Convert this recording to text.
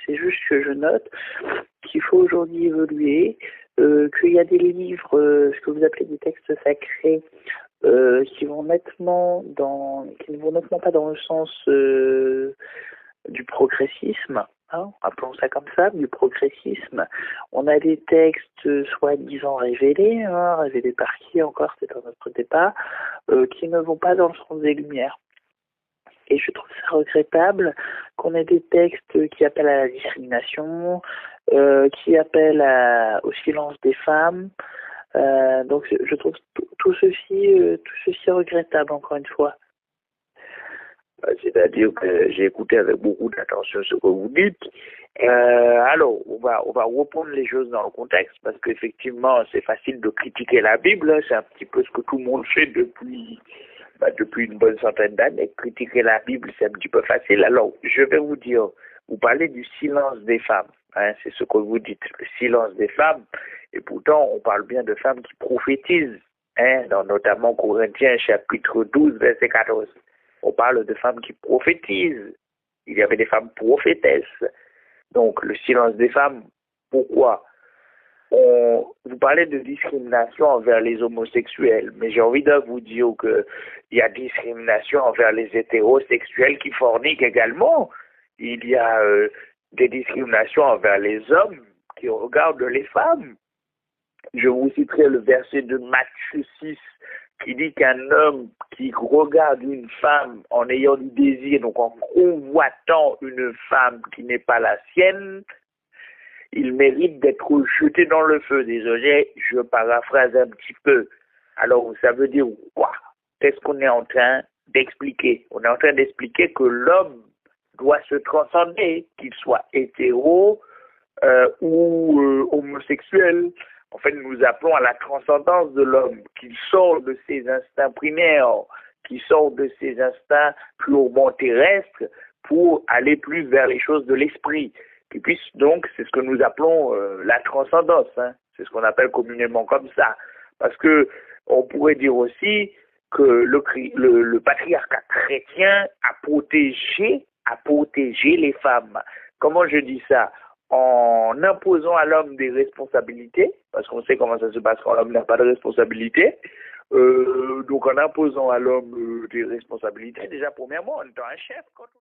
C'est juste que je note qu'il faut aujourd'hui évoluer, qu'il y a des livres, ce que vous appelez des textes sacrés, qui ne vont nettement pas dans le sens du progressisme, hein, appelons ça comme ça, du progressisme. On a des textes soi-disant révélés, hein, révélés par qui encore, c'est un autre débat, qui ne vont pas dans le sens des Lumières. Et je trouve ça regrettable qu'on ait des textes qui appellent à la discrimination, qui appellent au silence des femmes. Donc je trouve tout ceci regrettable, encore une fois. C'est-à-dire que j'ai écouté avec beaucoup d'attention ce que vous dites. Alors, on va reprendre les choses dans le contexte, parce qu'effectivement, c'est facile de critiquer la Bible. C'est un petit peu ce que tout le monde fait depuis une bonne centaine d'années. Critiquer la Bible, c'est un petit peu facile. Alors, je vais vous dire, vous parlez du silence des femmes. Hein, c'est ce que vous dites, le silence des femmes. Et pourtant, on parle bien de femmes qui prophétisent, hein, dans notamment Corinthiens, chapitre 12, verset 14. On parle de femmes qui prophétisent. Il y avait des femmes prophétesses. Donc, le silence des femmes, pourquoi? Vous parlez de discrimination envers les homosexuels, mais j'ai envie de vous dire qu'il y a discrimination envers les hétérosexuels qui forniquent également. Il y a des discriminations envers les hommes qui regardent les femmes. Je vous citerai le verset de Matthieu 6 qui dit qu'un homme qui regarde une femme en ayant du désir, donc en convoitant une femme qui n'est pas la sienne, il mérite d'être jeté dans le feu. Désolé, je paraphrase un petit peu. Alors, ça veut dire quoi? Qu'est-ce qu'on est en train d'expliquer? On est en train d'expliquer que l'homme doit se transcender, qu'il soit hétéro ou homosexuel. En fait, nous appelons à la transcendance de l'homme, qu'il sort de ses instincts primaires, qu'il sort de ses instincts purement terrestres pour aller plus vers les choses de l'esprit. Qui puisse donc, c'est ce que nous appelons la transcendance, hein. C'est ce qu'on appelle communément comme ça. Parce que on pourrait dire aussi que le patriarcat chrétien a protégé les femmes. Comment je dis ça? En imposant à l'homme des responsabilités, parce qu'on sait comment ça se passe quand l'homme n'a pas de responsabilité. Donc en imposant à l'homme des responsabilités, déjà premièrement, en étant un chef.